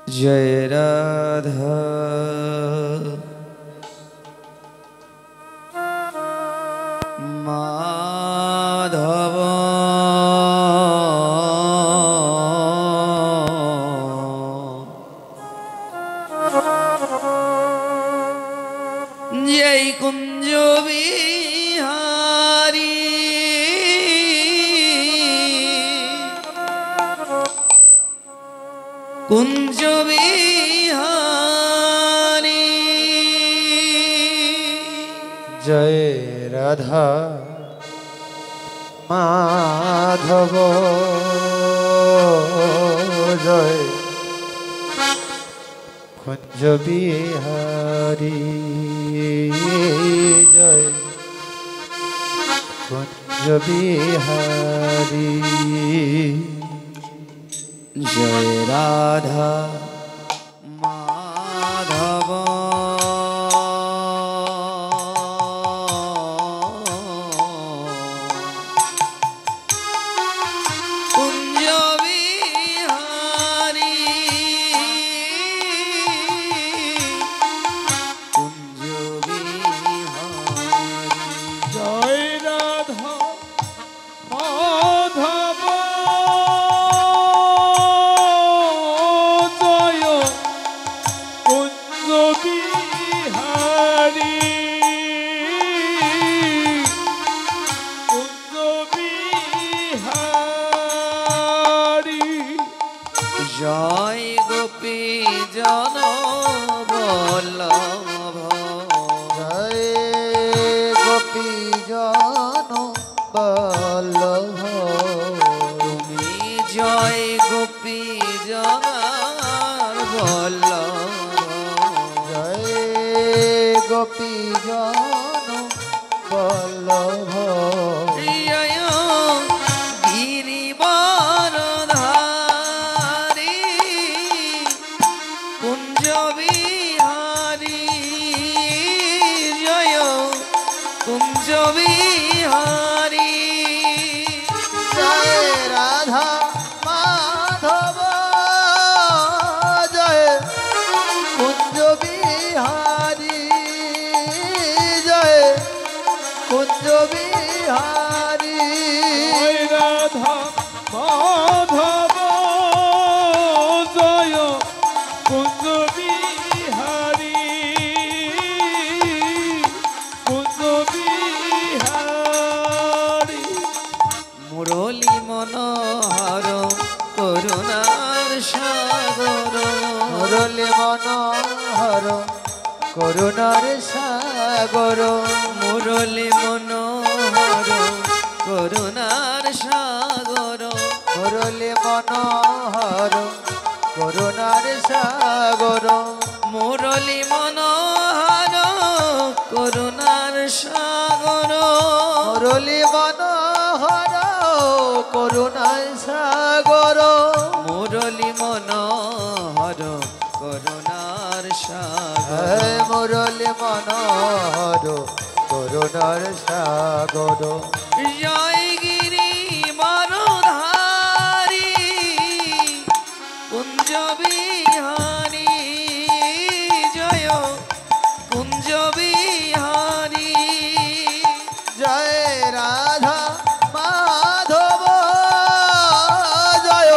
जय राधा माधव जय कुंज बिहारी कुंज बिहारी जय राधा माधव जय कुंज बिहारी जय कुंज बिहारी जय राधा माधव कुंज बिहारी कुंज बिहारी जय राधा माधव जय गोपी जन बल्लभ जय गोपी जन बल्लभ তুমি জয় গোপী জনার বল্লভ जय गोपी जन बल्लभ জয় গিরিবরধারী কুঞ্জ বিহারী জয় কুঞ্জ বিহারী जय राधा माधव जय कुंज बिहारी जय कुंज बिहारी राधा माधव जय कुंज बिहारी कुंज बिहारी মুরলী মনোহর করুণার সাগর মুরলী মনোহর করুণার সাগর মুরলী মনোহর করুণার সাগর মুরলী মনোহর করুণার সাগর মুরলী মনোহর করুণার সাগর মুরলী মনোহর করুণার সাগর মুরলী মনোহর করুণার সাগর মুরলী মনোহর করুণার সাগর জয় গিরি বরধারী কুঞ্জ বিহারী জয় কুঞ্জ বিহারী জয় রাধা মাধব জয়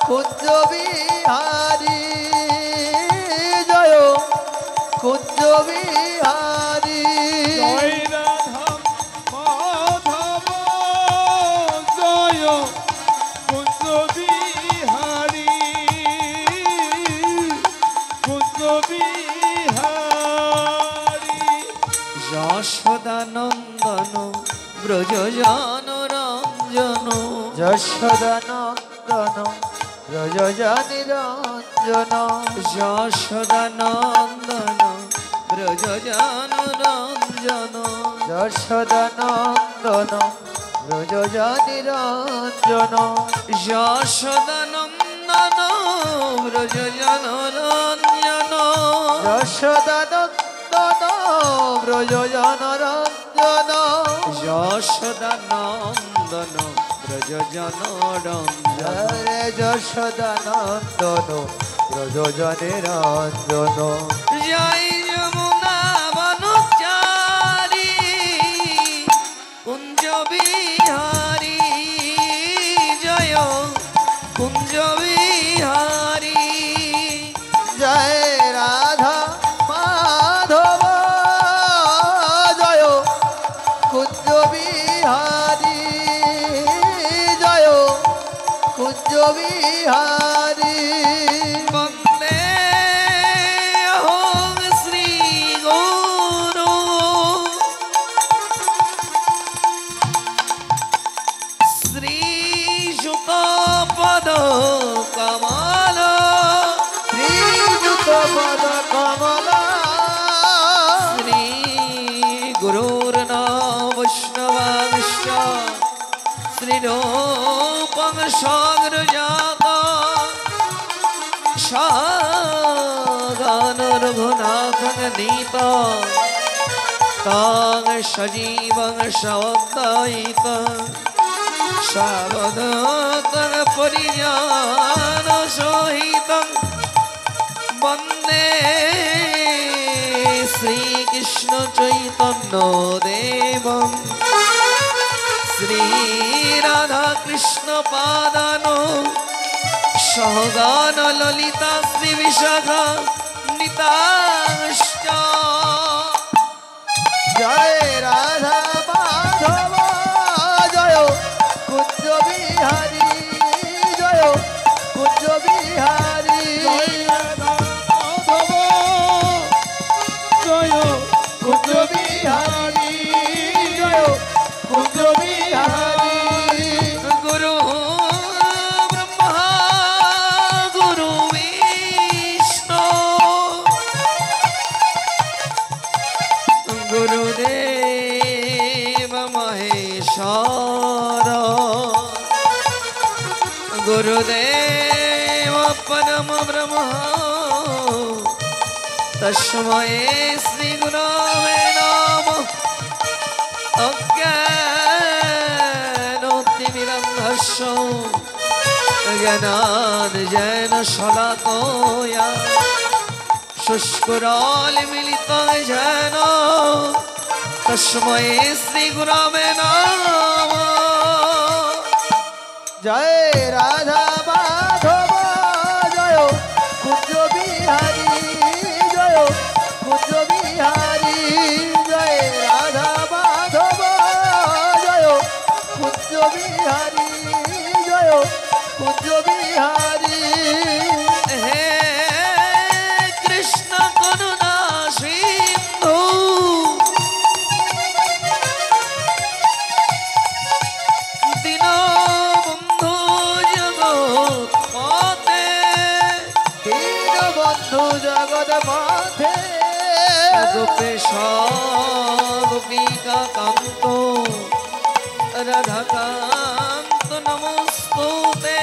কুঞ্জ বিহারী জয় কুঞ্জ বিহারী জয় রাধা মাধব জয় কুঞ্জ বিহারী কুঞ্জ বিহারী যশোদানন্দন ব্রজজন রঞ্জন যশোদানন্দন ব্রজজানি রঞ্জন যশোদানন্দন ব্রজজন রঞ্জন যশোদানন্দন ব্রজজানি রঞ্জন যশোদানন্দন ব্রজজন রঞ্জন যশোদানন্দন ব্রজজন রঞ্জন যশোদানন্দন ব্রজজন রঞ্জন হরে যশোদানন্দন ব্রজজনে রঞ্জন জয় যমুনা বনচারী কুঞ্জ বিহারী জয় কুঞ্জ বিহারী জয় রাধা মাধব জয় কুঞ্জ বিহারী জয় কুঞ্জ বিহারী বন্দে অহং শ্রী গুরু শ্রী সুত পদ কমল শ্রীযুত পদ কমলা শ্রী গুরুর্ন বৈষ্ণবাংশ শ্রীরূপং সংরজাত সাগান রঘুনাথং নীত তাং সজীবং সওদায়িত সাবধাতং পরিজান সহিতং বন্দে শ্রীকৃষ্ণ চৈতন্য দেবম শ্রী রাধা কৃষ্ণ পাদানো সহগান ললিতা শ্রী বিশাখা নিতাশ্চ জয় রাধা মাধব জয় কুঞ্জ বিহারী জয় কুঞ্জ বিহারী জয় কুঞ্জ বিহারী জয় কুঞ্জ বিহারী গুরু ব্রহ্মা গুরু বিষ্ণু গুরুদেব মহেশ্বর গুরুদেব পরম ব্রহ্ম তস্मै শ্রী গুরবে নমঃ অজ্ঞানতিমিরন্ধস্য জ্ঞানাঞ্জেন শলাকয়া শুষ্কুরালিমিলিतं येन তস্मै শ্রী গুরবে নমঃ জয় রাধা মাধব জয় কুঞ্জ বিহারী জয় কুঞ্জ বিহারী জয় রাধা মাধব জয় কুঞ্জ বিহারী জয় কুঞ্জ বিহারী হে কৃষ্ণ করুণা সিন্ধু দীনবন্ধু জগৎপতে দীনবন্ধু জগৎ পথে গোপেশ গোপিকা কান্ত রাধাকান্ত নমস্তুতে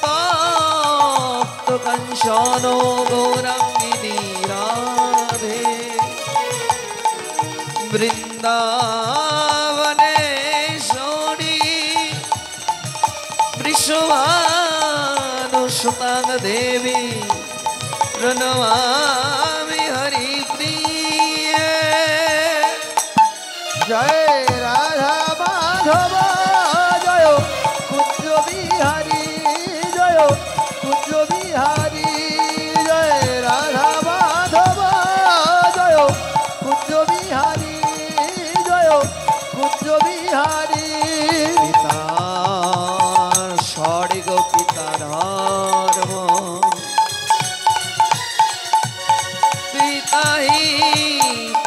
তপ্ত কাঞ্চন গৌরাঙ্গিনী রাধে বৃন্দাবনেশ্বরী বৃষভানুসুতাং দেবী প্রণমামি হরিপ্রিয়ে জয় রাধা মাধব জয় কুঞ্জ বিহারী জয় কুঞ্জ বিহারী জয় রাধা মাধব জয় কুঞ্জ বিহারী জয় কুঞ্জ বিহারী পিতার স্বর্গ পিতার ধর্ম পিতাহি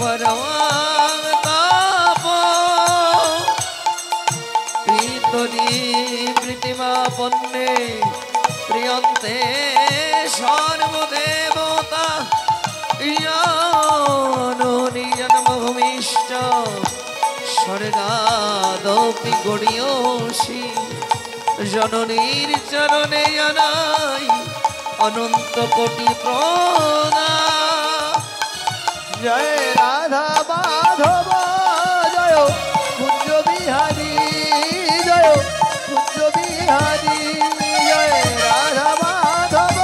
পরমাতাপ পিতরি প্রীতিমাপন্নে প্রিয়ন্তে সর্বদেবতা ইয়ানি জন্মভূমিশ্চ স্বর্গাদপি গড়িয়সি জননীর চরণে জানাই অনন্ত কোটি প্রণাম জয় রাধা মাধব জয় কুঞ্জ বিহারী জয় কুঞ্জ বিহারী জয় রাধা মাধব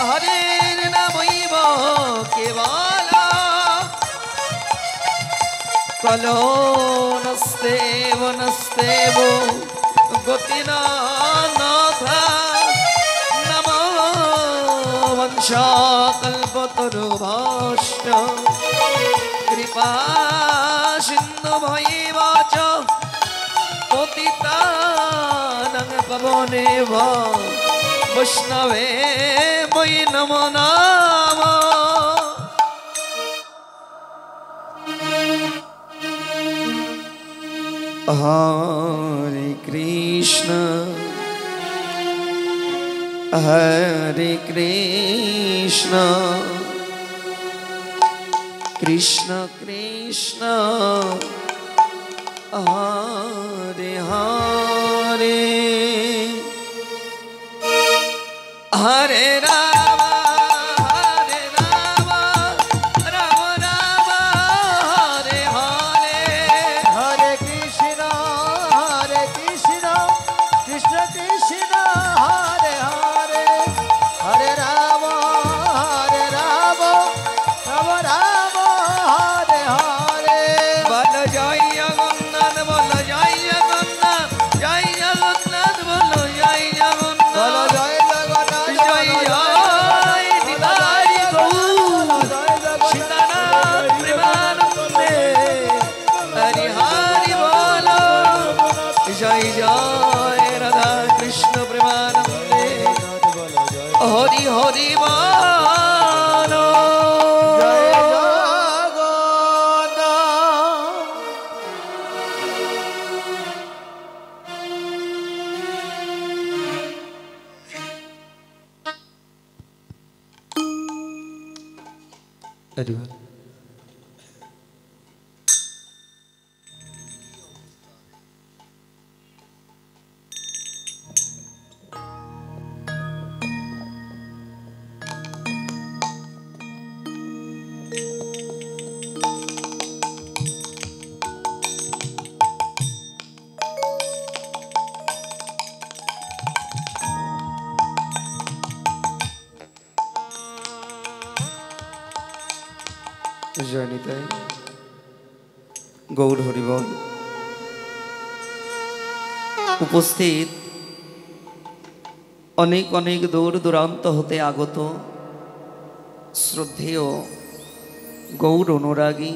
হরের নামইব কেবল কলো নস্তেব নস্তেব গতিনা নাথা নম বংশ কল্পতরুভাষ্য কৃপা সিন্ধু ভৈব চ পতিতানাং পাবনেব বৈষ্ণবে বৈ নমো নমঃ। হরে কৃষ্ণ হরে কৃষ্ণ কৃষ্ণ কৃষ্ণ হরে হরে হরে রাম হরে রাম রাম রাম হরে হরে হরে কৃষ্ণ কৃষ্ণ কৃষ্ণ হরে হরে হরে রাম রাম রাম হরে হরে। বল জয় জগন্নাথ বল জয় জগন্নাথ জয় জগন্নাথ বল জয় জগন্নাথ বলো জয় জগন্নাথ জয় জয় নিতাই গৌর সীতানাথ প্রেমানন্দে হরি হরি বল জয় জয় রাধা কৃষ্ণ প্রেমানন্দে হরি হরি বল জয় জগন্নাথ। হরি বল। জয় নিতাই গৌর হরিবল। উপস্থিত অনেক অনেক দূর দূরান্ত হতে আগত শ্রদ্ধেয় গৌর অনুরাগী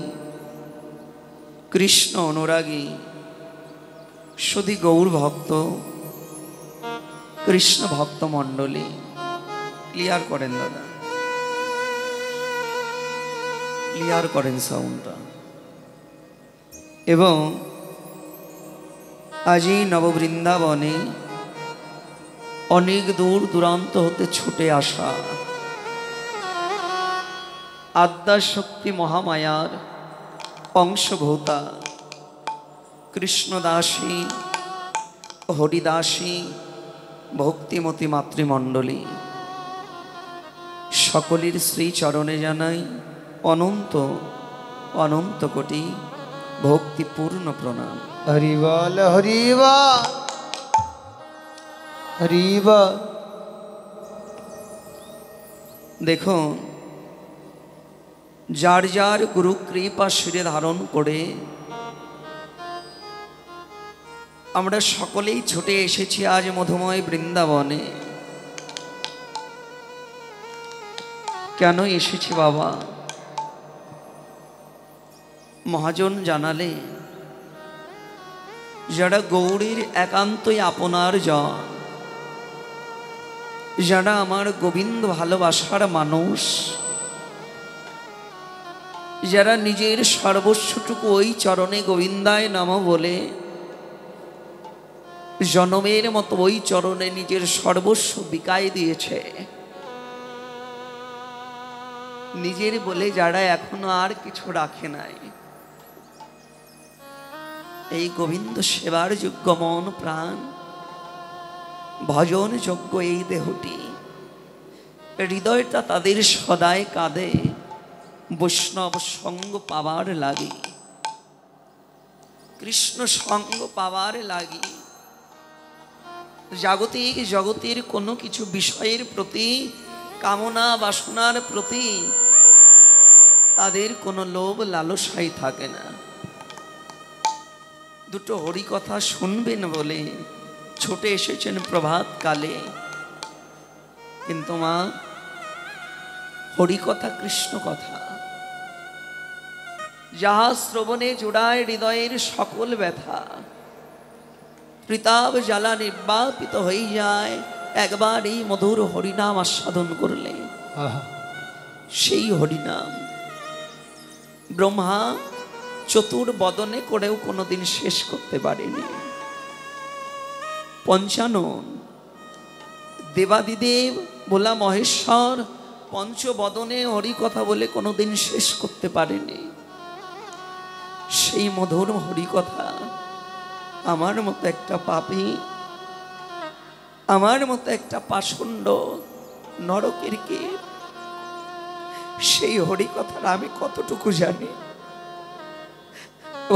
কৃষ্ণ অনুরাগী শুধু গৌর ভক্ত কৃষ্ণ ভক্ত মণ্ডলী, ক্লিয়ার করেন দাদা, ক্লিয়ার করেন সাউন্ডটা। এবং আজই নববৃন্দাবনে অনেক দূর দূরান্ত হতে ছুটে আসা আদ্যাশক্তি মহামায়ার অংশভূতা কৃষ্ণদাসী হরিদাসী ভক্তিমতী মাতৃমণ্ডলী সকলের শ্রীচরণে জানাই অনন্ত অনন্ত কোটি ভক্তিপূর্ণ প্রণাম। হরি বল হরি বল হরি বল। দেখুন, যার যার গুরু কৃপা শিরে ধারণ করে আমরা সকলেই ছুটে এসেছি আজ মধুময় বৃন্দাবনে। কেন এসেছি বাবা? মহাজন জানালে, যারা গৌরীর একান্তই আপনার জন, যারা আমার গোবিন্দ ভালোবাসার মানুষ, যারা নিজের সর্বস্বটুকু ওই চরণে গোবিন্দায় নাম বলে জনমের মতো ওই চরণে নিজের সর্বস্ব বিকায় দিয়েছে, নিজের বলে যারা এখনো আর কিছু রাখে নাই, এই গোবিন্দ সেবার যোগ্য মন প্রাণ, ভজন যোগ্য এই দেহটি, হৃদয়টা তাদের সদায় কাঁদে বৈষ্ণব সঙ্গ পাবার লাগি, কৃষ্ণ সঙ্গ পাবার লাগি। জাগতিক জগতের কোনো কিছু বিষয়ের প্রতি কামনা বাসনার প্রতি তাদের কোনো লোভ লালসাই থাকে না। দুটো হরিকথা শুনবেন বলে ছুটে এসেছেন প্রভাত কালে, কিন্তু মা হরিকথা কৃষ্ণ কথা যাহা শ্রবণে জোড়ায় হৃদয়ের সকল ব্যথা, প্রতাপ জ্বালা নির্বাপিত হয়ে যায় একবার এই মধুর হরিনাম আস্বাদন করলে। সেই হরিনাম ব্রহ্মা চতুর্বদনে করেও কোনোদিন শেষ করতে পারেনি। পঞ্চানন দেবাদিদেব ভোলা মহেশ্বর পঞ্চবদনে হরিকথা বলে কোনোদিন শেষ করতে পারেনি। সেই মধুর হরিকথা আমার মতো একটা পাপী, আমার মতো একটা পাষণ্ড নরকের কে, সেই হরিকথার আমি কতটুকু জানি।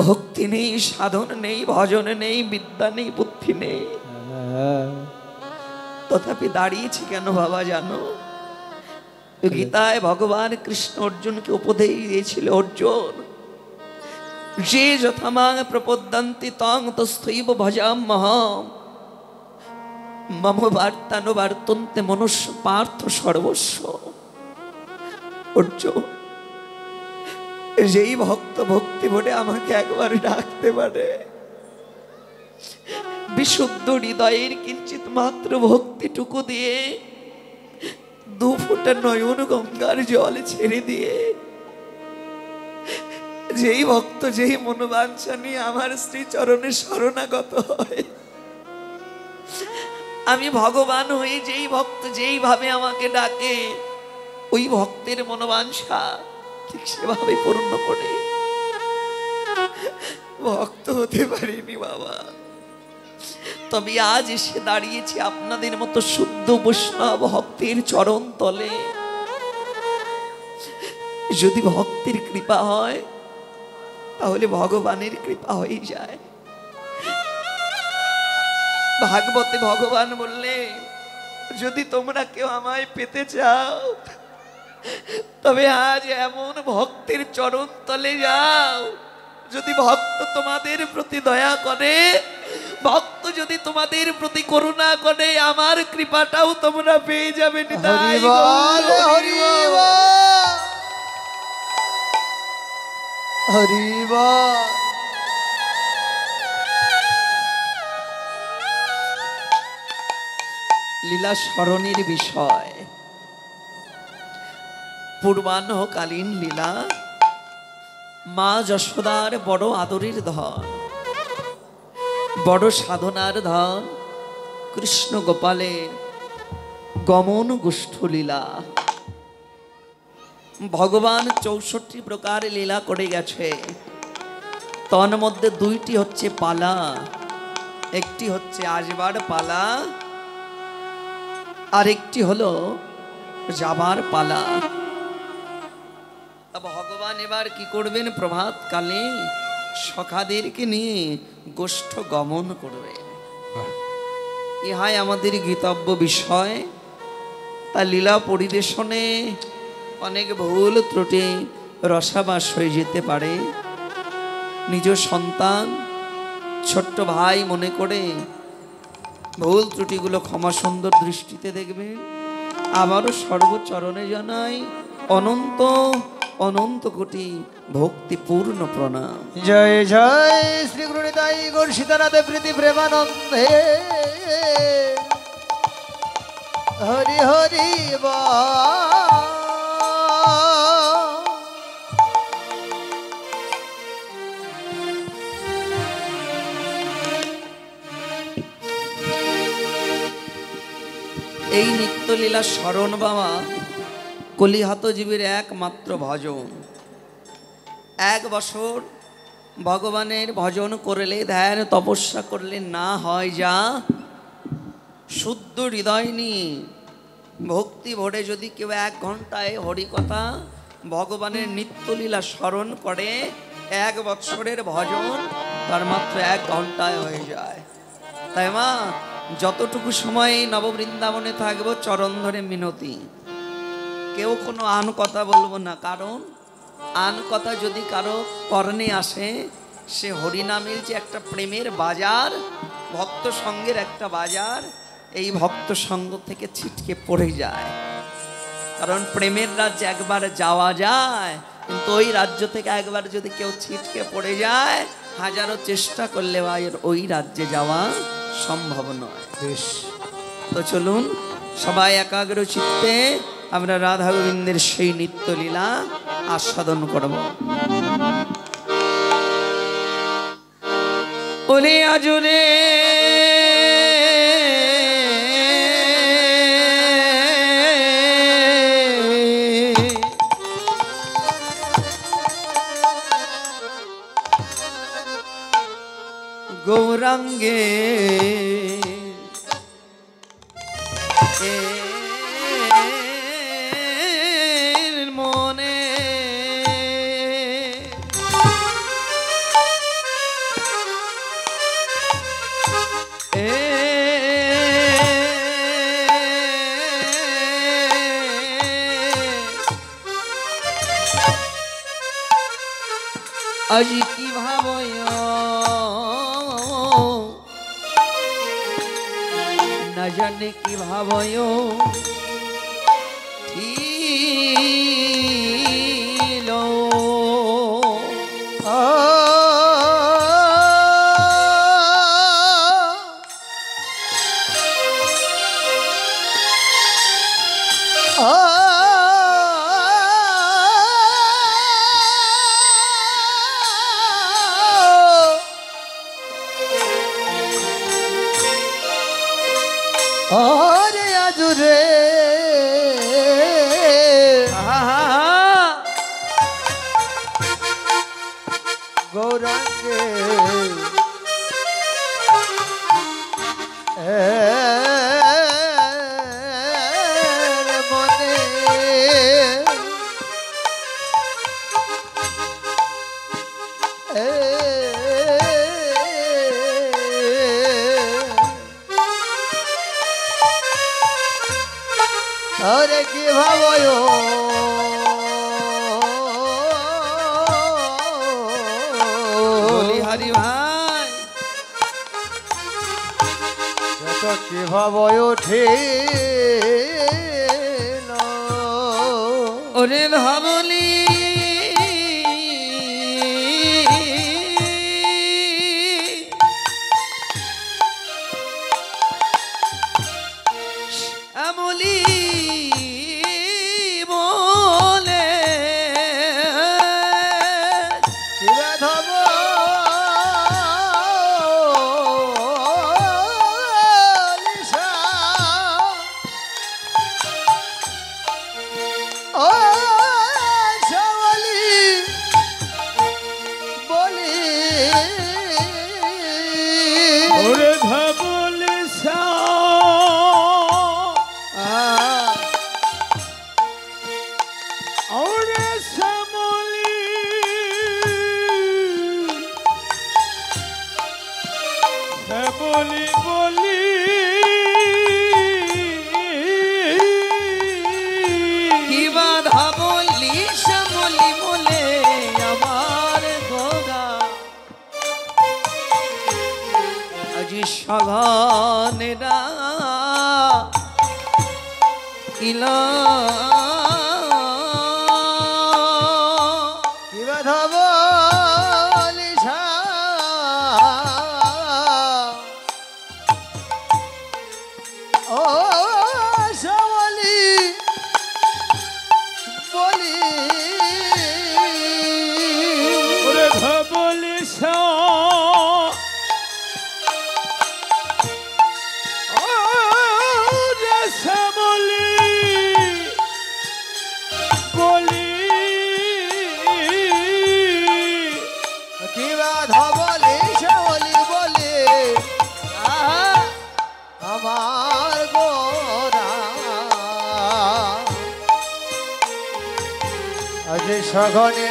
ভক্তি নেই, সাধন নেই, ভজন নেই, বিদ্যা নেই, বুদ্ধি নেই, তথাপি দাঁড়িয়েছি কেন বাবা জানো? গীতায় ভগবান কৃষ্ণ অর্জুনকে উপদেশ দিয়েছিল, অর্জুন যে যথামাং প্রপদ্যন্তি তং তস্থৈব ভজাম্যহম মম বার্তানুবার্তন্তে মনুষ্য পার্থ সর্বস্ব। অর্জুন যেই ভক্ত ভক্তি ভরে আমাকে একবার ডাকতে পারে, বিশুদ্ধ হৃদয়ের কিঞ্চিত মাত্র ভক্তিটুকু দিয়ে 2 ফোঁটা নয়ন গঙ্গার জল ছেড়ে দিয়ে, যেই ভক্ত যেই মনোবাঞ্ছা নিয়ে আমার শ্রী চরণে শরণাগত হয়, আমি ভগবান হয়ে যেই ভক্ত যেইভাবে আমাকে ডাকে ওই ভক্তের মনোবাঞ্ছা ঠিক সেভাবে পূর্ণ করে ভক্ত হতে পারিনি বাবা। তবে আজ এসে দাঁড়িয়েছি আপনাদের মতো শুদ্ধ বৈষ্ণব ভক্তের চরণ তলে। যদি ভক্তের কৃপা হয় তাহলে ভগবানের কৃপা হয়ে যায়। ভাগবতে ভগবান বললে, যদি তোমরা কেউ আমায় পেতে চাও তবে আজ এমন ভক্তের চরণ তলে যাও, যদি ভক্ত তোমাদের প্রতি দয়া করে, ভক্ত যদি তোমাদের প্রতি করুণা করে, আমার কৃপাটাও তোমরা পেয়ে যাবে। হরিবল হরিবল হরিবল। লীলা স্মরণের বিষয়, পূর্বাহ্নকালীন লীলা। মা যশোদার বড় আদরের ধন, বড় সাধনার ধন কৃষ্ণ গোপালের গমন গোষ্ঠ লীলা। ভগবান 64 প্রকার লীলা করে গেছে, তন মধ্যে 2টি হচ্ছে পালা, একটি হচ্ছে আসবার পালা, আর একটি হলো যাবার পালা। ভগবান এবার কি করবেন? প্রভাত কালে সখাদেরকে নিয়ে গোষ্ঠ গমন করবে। ইহাই আমাদের গীতব্য বিষয়। তা লীলা পরিবেশনে অনেক ভুল ত্রুটি রসাবাস হয়ে যেতে পারে। নিজ সন্তান ছোট্ট ভাই মনে করে ভুল ত্রুটিগুলো ক্ষমা সুন্দর দৃষ্টিতে দেখবেন। আবারও সর্বচরণে জানাই অনন্ত অনন্ত কোটি ভক্তিপূর্ণ প্রণাম। জয় জয় শ্রী গুরু নিতাই গৌর সীতানাথ প্রীতি প্রেমানন্দে। হরি হরি বল। এই নিত্যলীলা স্মরণ বাবা কলিহাত জীবের একমাত্র ভজন। 1 বছর ভগবানের ভজন করলে, ধ্যান তপস্যা করলে না হয় যা, শুদ্ধ হৃদয় নিয়ে ভক্তি ভরে যদি কেউ 1 ঘন্টায় হরিকথা ভগবানের নিত্যলীলা স্মরণ করে, 1 বছরের ভজন তার মাত্র 1 ঘন্টায় হয়ে যায়। তাই মা যতটুকু সময় নববৃন্দাবনে থাকবো চরণ ধরে মিনতি, কেউ কোনো আন কথা বলবো না, কারণ আন কথা যদি কারো কর্ণে আসে, সে হরিনামের যে একটা প্রেমের বাজার, ভক্ত সঙ্গের একটা বাজার, এই ভক্ত সঙ্গ থেকে ছিটকে পড়ে যায়। কারণ প্রেমের রাজ্যে একবার যাওয়া যায়, কিন্তু ওই রাজ্য থেকে একবার যদি কেউ ছিটকে পড়ে যায়, হাজারো চেষ্টা করলে ওই রাজ্যে যাওয়া সম্ভব নয়। বেশ, তো চলুন সবাই একাগ্র চিত্তে আমরা রাধা গোবিন্দের সেই নিত্যলীলা আস্বাদন করব। ওরে আজরে গৌরাঙ্গে মনে আজি কি ভাবয় না জানে কি ভাবয় ওরে আজুরে গৌরাঙ্গে মনে আরে কি ভাবয় হরি ভাই কি ভাবয় ওঠে ওরে ভাবলি আমলি বলে ধব ও শাওলি বলি ওরে ধবলি সা ওরে শ্যামলি শ্যামলি বলি কি বাধা বললি শ্যামলি বলে আমার গোগা আজি সঘনেরা ইলা ধব ও শাওলি বলি ওরে ধবলি সা ওরে শ্যামলি বলি কিবা ধবলি শাওলি বলে আমার গোরা আজ সঘনে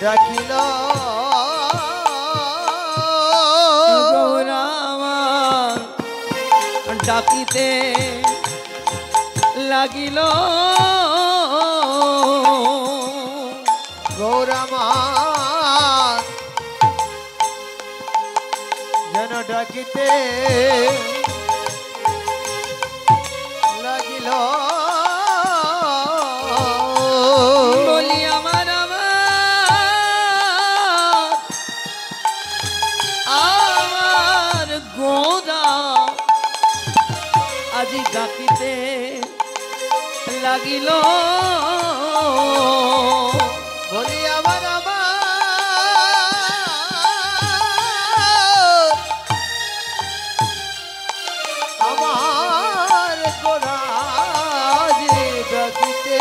ডাকিল গৌরামা ডাকিতে লাগিল গৌরামার যেন ডাকিতে লাগিল বলি আমার গোরা আজি ডাকিতে লাগিল বলি আমার গোরা যে ডাকিতে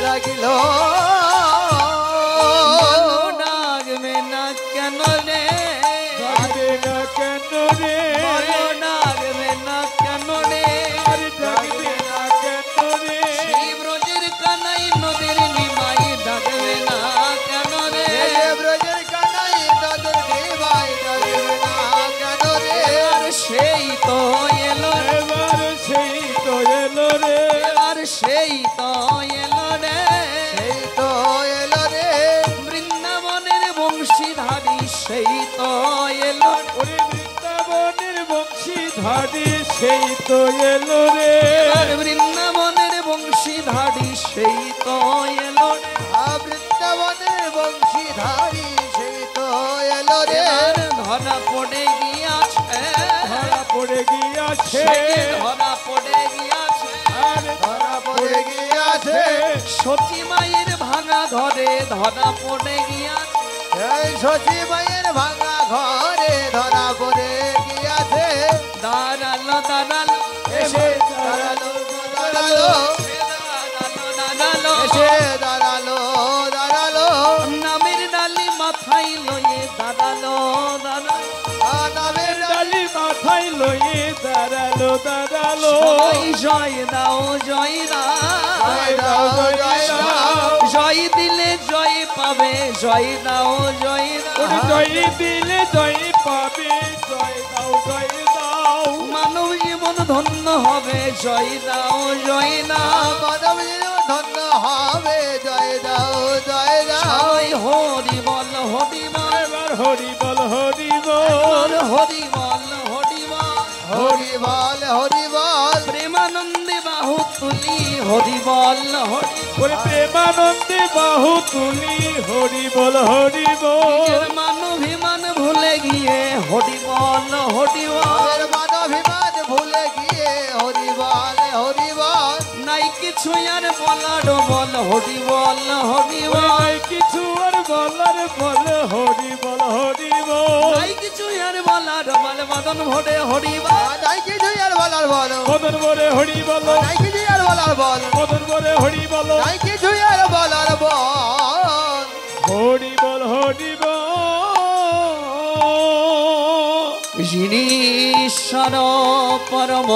লাগিল ডাকবে না কেন রে ডাকবে না কেন রে ডাকবে না কেন রে ডাকবে না কেন রে সেই ব্রজের কানাই নদীর নিমাই ডাকবে না কেন রে ব্রজের কানাই নদীর নিমাই ডাকবে না কেন রে আর সেই তো এলো রে এবার সেই তো এলো রে আর সেই তো এলো রে সেই তো এলো রে বৃন্দাবনের বংশীধারী সেই তো এলো ওরে বৃন্দাবনের বংশীধারী সেই তো এলো রে আর বৃন্দাবনের বংশীধারী সেই তো এলো রে বৃন্দাবনের বংশীধারী সেই তো এলো রে আর ধরা পড়ে গিয়াছে ধরা পড়ে গিয়াছে ধরা পড়ে গিয়াছে আর ধরা পড়ে গিয়াছে সতী মায়ের ভাঙা ঘরে ধরা পড়ে গিয়াছে এই সতী মায়ের ভাঙা ঘরে ধরা পড়ে গিয়াছে দাঁড়ালো দাঁড়ালো এসে দাঁড়ালো দাঁড়ালো দাঁড়ালো এসে দাঁড়ালো দাঁড়ালো নামের ডালি মাথায় লয়ে দাঁড়ালো দাঁড়ালো নামের ডালি মাথায় লয়ে দাঁড়ালো দাঁড়ালো জয় দাও জয় দাও জয় দিলে জয় পাবে জয় দাও জয় দাও জয় দিলে জয় পাবে জয় দাও জয় দাও মানব জীবন ধন্য হবে জয় দাও জয় দাও মানব জীবন ধন্য হবে জয় দাও জয় দাও জয় হরি বল হরি বল এবার হরি বল হরি বল হরি বল হরি বল হরি বল হরি বল প্রেমানন্দে বাহু তুলি হরি বল হরি ওরে প্রেমানন্দে বাহু তুলি হরি বল হরি বল মানভিমান ভুলে গিয়ে হরি বল হরি বল মানভিমান ভুলে গিয়ে হরি বল হরি বল নাই কিছু আর বলার বল হরি বল হরি বল নাই কিছু আর বলার বল হরি বল হরি বল নাই কিছু আর বলার বল মদন ভরে হরি বল নাই কিছু আর বলার বল মদন বলে হরি বল নাই কিছু আর বলার বল মদন বলে হরি বল নাই কিছু আর বলার বল হরি বল হরি বল যিনি ঈশ্বর পরম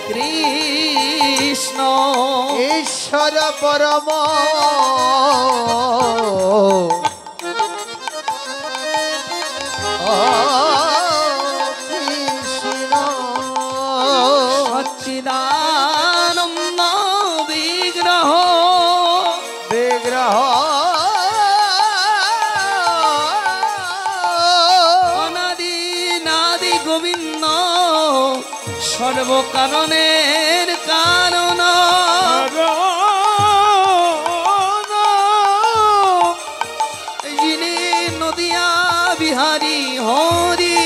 কৃষ্ণ ঈশ্বর পরম কৃষ্ণ সচ্চিদানন্দ বিগ্রহ বিগ্রহ অনাদি নাদি গোবিন্দ সর্বকারণের কারণ যিনি নদিয়া বিহারী হরি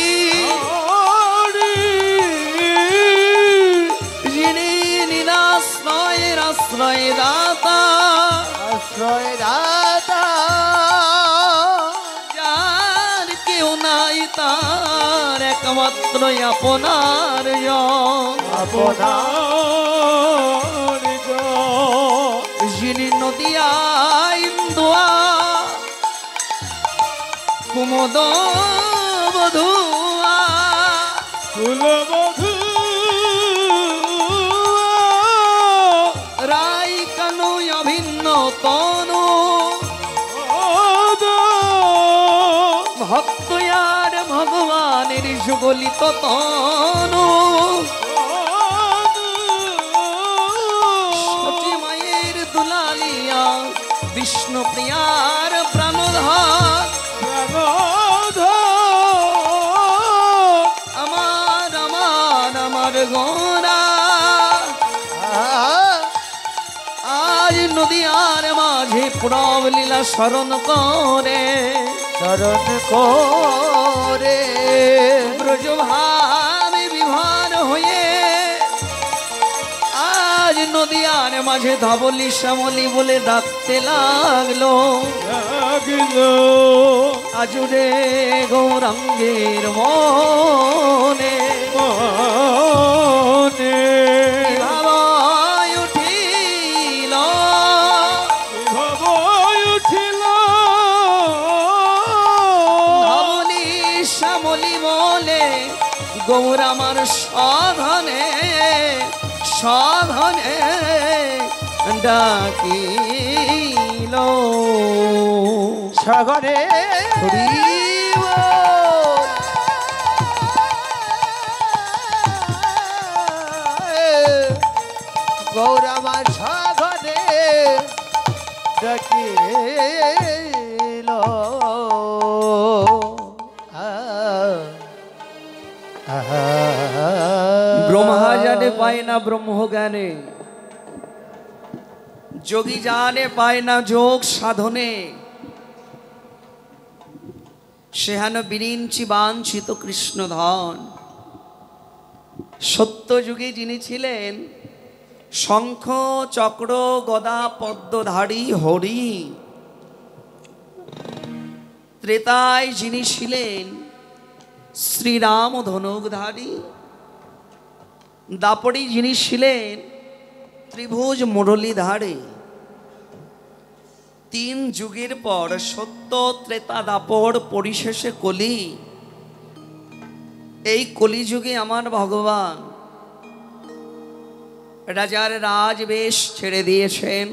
যিনি নীলাশ্রয়ের আশ্রয় দাতা আশ্রয় দাতা যার কেউ নাই তার একমাত্র আপনার আপনার যিনি নদিয়া ইন্দুয়া কুমদ বধুয়া কুলবধূ রাই কানু অভিন্ন তনু ভক্ত আর ভগবানের যুগ গলিত তনু সতী মায়ের দুলালিয়া বিষ্ণু প্রিয়ার প্রাণধর আমার আমার আমার গোরা আজ নদীয়ার মাঝে প্রণব লীলা স্মরণ করে ব্রজ ভাবে বিভার হয়ে আজ নদীয়ার মাঝে ধবলি শ্যামলি বলে ডাকতে লাগলো আজুরে গৌরাঙ্গের মনে ভাবায় উঠিল ধবলি শ্যামলি বলে গৌর আমার সাধনে সাধনে ডাকিল সাগরে গৌরামার সাগরে ডাকিল ব্রহ্মা জানে পায় না ব্রহ্ম জ্ঞানে, যোগী জানে পায় না যোগ সাধনে, সেহান বিরিঞ্চি বাঞ্ছিত কৃষ্ণধন। সত্য যুগে যিনি ছিলেন শঙ্খ চক্র গদা পদ্মধারী হরি, ত্রেতায় যিনি ছিলেন শ্রীরাম ধনুকধারী, দাপড়ি যিনি ছিলেন ত্রিভুজ মুরলীধারী। তিন যুগের পর সত্য ত্রেতা দাপড় পরিশেষে কলি। এই কলিযুগে আমার ভগবান রাজার রাজবেশ ছেড়ে দিয়েছেন,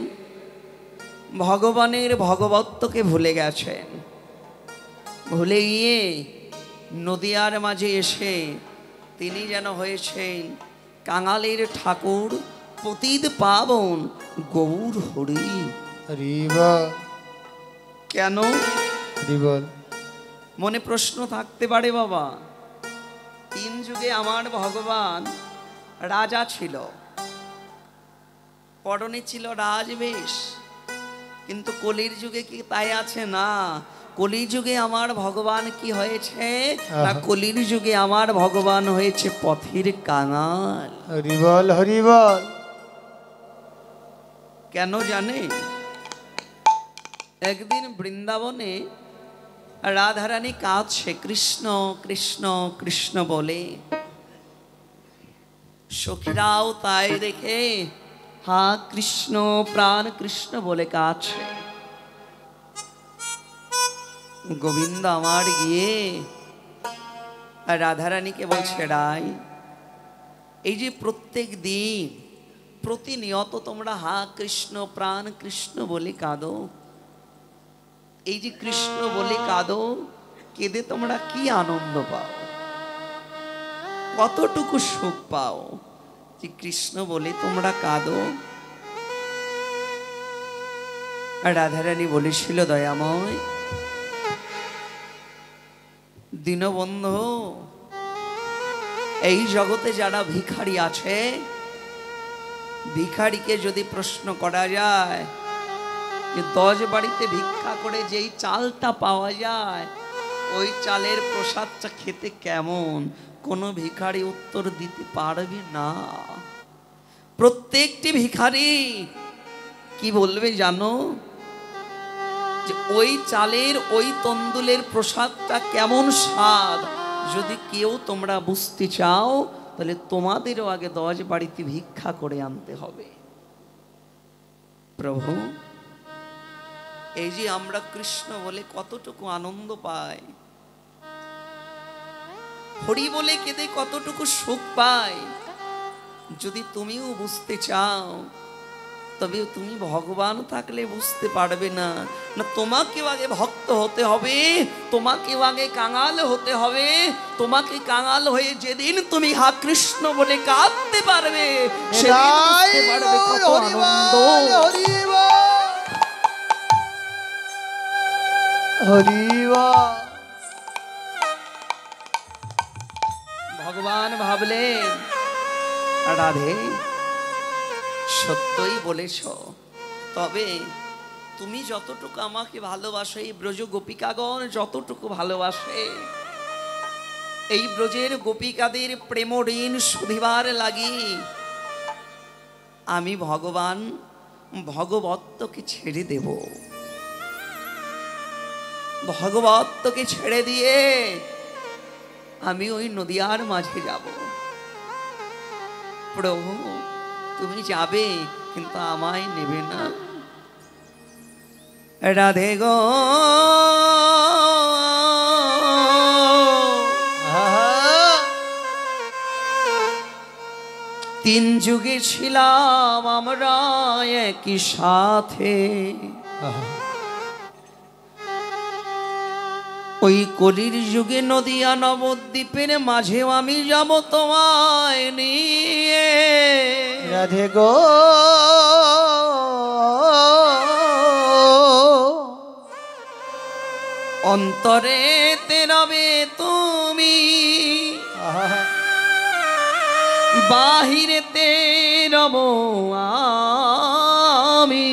ভগবানের ভগবত্বকে ভুলে গেছেন। ভুলে গিয়ে নদিয়ার মাঝে এসে তিনি যেন হয়েছেন কাঙালের ঠাকুর, পতিত পাবন গৌর হরি। কেন? মনে প্রশ্ন থাকতে পারে বাবা, তিন যুগে আমার ভগবান রাজা ছিল, পরনে ছিল রাজবেশ, কিন্তু কলির যুগে কি তাই আছে? না, কলির যুগে আমার ভগবান কি হয়েছে না, কলির যুগে আমার ভগবান হয়েছে পথের কাঙাল। হরিবল হরিবল। কেন জানে? একদিন বৃন্দাবনে রাধারানী কাঁদছে কৃষ্ণ কৃষ্ণ কৃষ্ণ বলে, সখীরাও তাই দেখে হা কৃষ্ণ প্রাণ কৃষ্ণ বলে কাঁদছে। গোবিন্দ আমার গিয়ে রাধারানীকে বলছে, রাই এই যে প্রত্যেক দিন প্রতিনিয়ত তোমরা হা কৃষ্ণ প্রাণ কৃষ্ণ বলে কাঁদো, এই যে কৃষ্ণ বলে কাঁদো, কেঁদে তোমরা কি আনন্দ পাও, কতটুকু সুখ পাও যে কৃষ্ণ বলে তোমরা কাঁদো? রাধারানী বলেছিল, দয়াময় দীনবন্ধু, এই জগতে যারা ভিখারি আছে, ভিখারিকে যদি প্রশ্ন করা যায় যে 10 বাড়িতে ভিক্ষা করে যেই চালটা পাওয়া যায় ওই চালের প্রসাদটা খেতে কেমন, কোনো ভিখারি উত্তর দিতে পারবে না। প্রত্যেকটি ভিখারি কি বলবে জানো? যে ওই চালের ওই তন্দুলের প্রসাদটা কেমন স্বাদ যদি কেউ তোমরা বুঝতে চাও, তাহলে তোমাদেরও আগে 10 বাড়িতে ভিক্ষা করে আনতে হবে। প্রভু, এই যে আমরা কৃষ্ণ বলে কতটুকু আনন্দ পাই, হরি বলে কেঁদে কতটুকু সুখ পাই, যদি তুমিও বুঝতে চাও তবে তুমি ভগবান থাকলে বুঝতে পারবে না। না, তোমাকেও আগে ভক্ত হতে হবে, তোমাকেও আগে কাঙাল হতে হবে। তোমাকে কাঙাল হয়ে যেদিন তুমি হা কৃষ্ণ বলে কাঁদতে পারবে, সেদিন বুঝতে পারবে কত আনন্দ। ভগবান ভাবলেন, রাধে সত্যই বলেছ, তবে তুমি যতটুকু আমাকে ভালোবাসো, এই ব্রজ গোপিকাগণ যতটুকু ভালোবাসে, এই ব্রজের গোপিকাদের প্রেম ঋণ শুধিবার লাগি আমি ভগবান ভগবত্তকে ছেড়ে দেব। ভগবত্তকে ছেড়ে দিয়ে আমি ওই নদিয়ার মাঝে যাব। প্রভু তুমি যাবে, কিন্তু আমায় নেবে না। রাধে গো, তিন যুগে ছিলাম আমরা একই সাথে, ওই কলির যুগে নদিয়া নবদ্বীপের মাঝেও আমি যাব তোমায় নিয়ে। রাধে গো, অন্তরে তে রবে তুমি, বাহিরেতে রব আমি।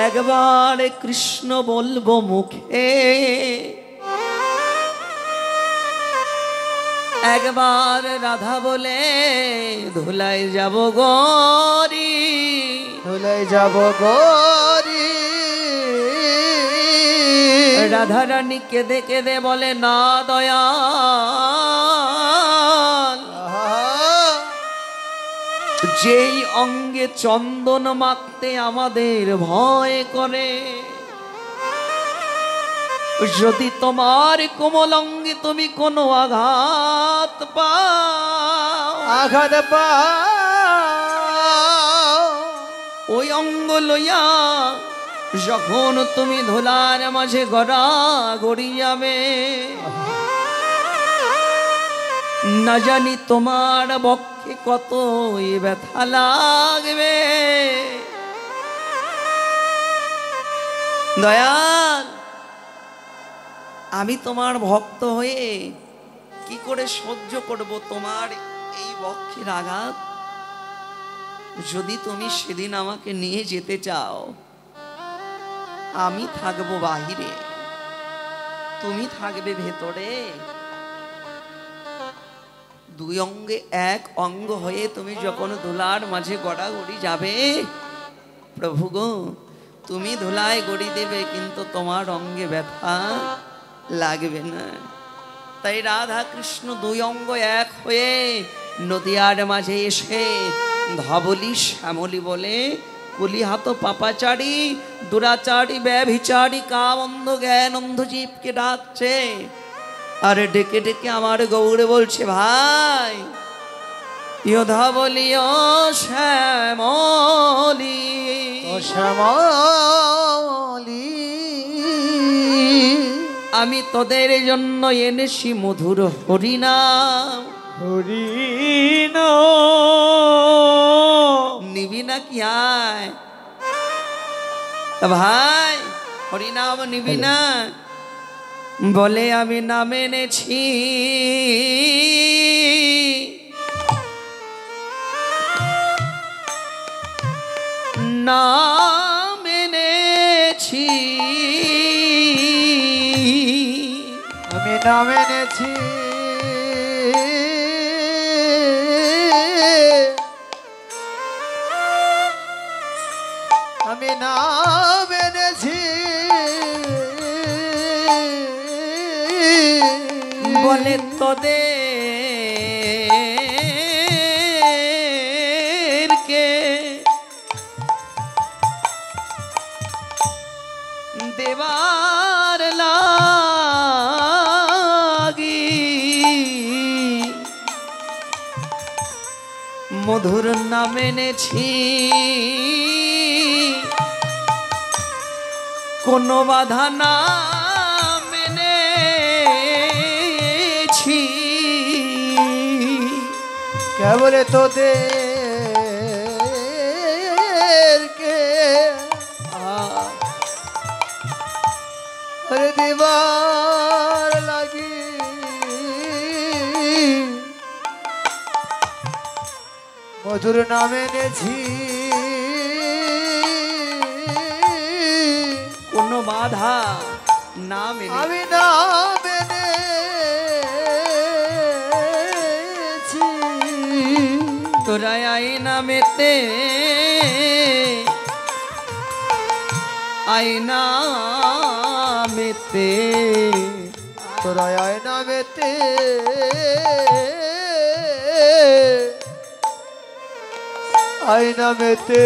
একবার কৃষ্ণ বলবো মুখে, একবার রাধা বলে ধুলাই যাব গরি, ধুলাই যাব গরি। রাধা রানী কেঁদে কেঁদে বলে, না দয়াল, যেই অঙ্গে চন্দন মাখতে আমাদের ভয় করে, যদি তোমার কোমল অঙ্গে তুমি কোনো আঘাত পাও, আঘাত পাও, ওই অঙ্গ লইয়া যখন তুমি ধুলার মাঝে গড়া গড়ি যাবে, না জানি তোমার বক্ষে কতই ব্যথা লাগবে। দয়াল, আমি তোমার ভক্ত হয়ে কি করে সহ্য করব তোমার এই বক্ষের আঘাত? যদি তুমি সেদিন আমাকে নিয়ে যেতে চাও, আমি থাকবো বাহিরে, তুমি থাকবে ভেতরে, দুই অঙ্গে এক অঙ্গ হয়ে তুমি যখন ধুলার মাঝে গড়াগড়ি যাবে, প্রভু গো তুমি ধুলায় গড়ি দেবে, কিন্তু তোমার অঙ্গে ব্যথা লাগবে না। তাই রাধা কৃষ্ণ দুই অঙ্গ এক হয়ে নদিয়ার মাঝে এসে ধবলি শ্যামলি বলে কলিহাত পাপাচারী দুরাচারী ব্যভিচারী কামন্ধ জ্ঞান অন্ধ জীবকে ডাকছে। আর ডেকে ডেকে আমার গৌড়ে বলছে, ভাই ইয়োধা বলি ও শ্যামলি, ও শ্যামলি, আমি তোদের জন্য এনেছি মধুর হরিনাম। হরিনাম নিবি না কি? আয় ভাই, হরিনাম নিবি না? বলে আমি নাম এনেছি, নাম এনেছি, আমি নাম এনেছি, আমি নাম এনেছি। বলে তোদেরকে দেবার লাগি মধুর নাম এনেছি, কোনো বাধা না মেনেছি। কেবলে তোদেরকে দিবার লাগি মধুর নাম এনেছি, কোনো বাধা না মেনে আমি নাম এনেছি। তোরা আই নামেতে, আই নামেতে, তোরা আয় নামেতে আয় নামেতে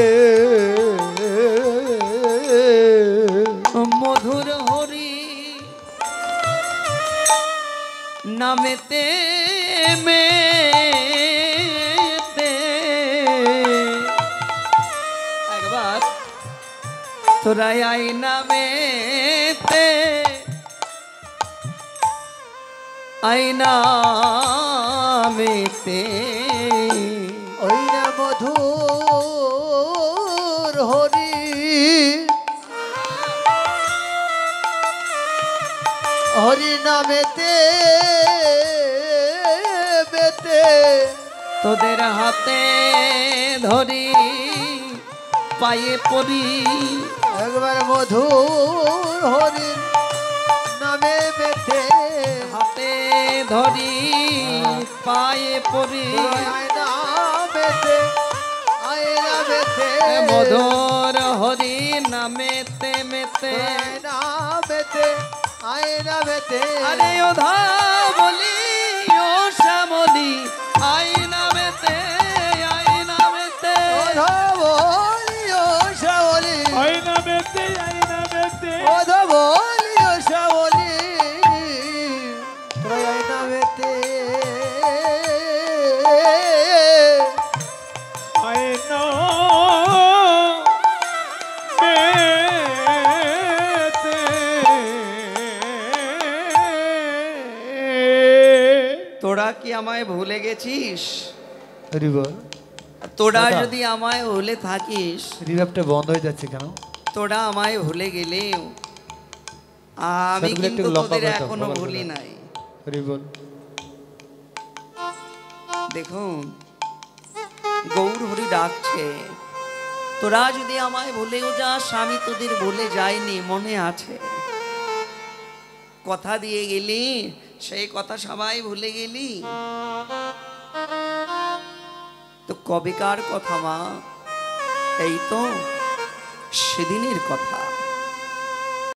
মধুর হরি নামেতে মেতে। একবার তোরা আই নামেতে, আই নামেতে, ওই না মধুর হরি হরি নামেতে বেতে তোদের হাতে ধরি পায়ে পড়ি, একবার মধুর হরি নামে বেতে হাতে ধরি পায়ে পড়ি, আয়না বেতে আয়না বেতে মধুর হরি নামেতে মেতে। আয়না বেতে আয়না বেতে আরে ওধা বলি ও শ্যামলি আই নামেতে, আই নামেতে, বলি ও শাওলি আইনা বেতে আইনা বেতে বলি ও শাওলি আয়না বেতে আইনা বেতে। তোরা কি আমায় ভুলে গেছিস? রিভার তোরা দাদা। যদি আমায় ভুলে থাকিস, রিভারটা বন্ধ হয়ে যাচ্ছে কেন? তোরা আমায় ভুলে গেলেও আমি সেগুলো একটু কিন্তু লম্বা তোদের করে দাও, এখনো লম্বা করে ভুলি দাও। নাই। রিভার দেখুন গৌর হরি ডাকছে, তোরা যদি আমায় ভুলেও যাস আমি তোদের ভুলে যাইনি, মনে আছে। কথা দিয়ে গেলি, সেই কথা সবাই ভুলে গেলি। তো কবেকার কথা মা? এই তো সেদিনের কথা।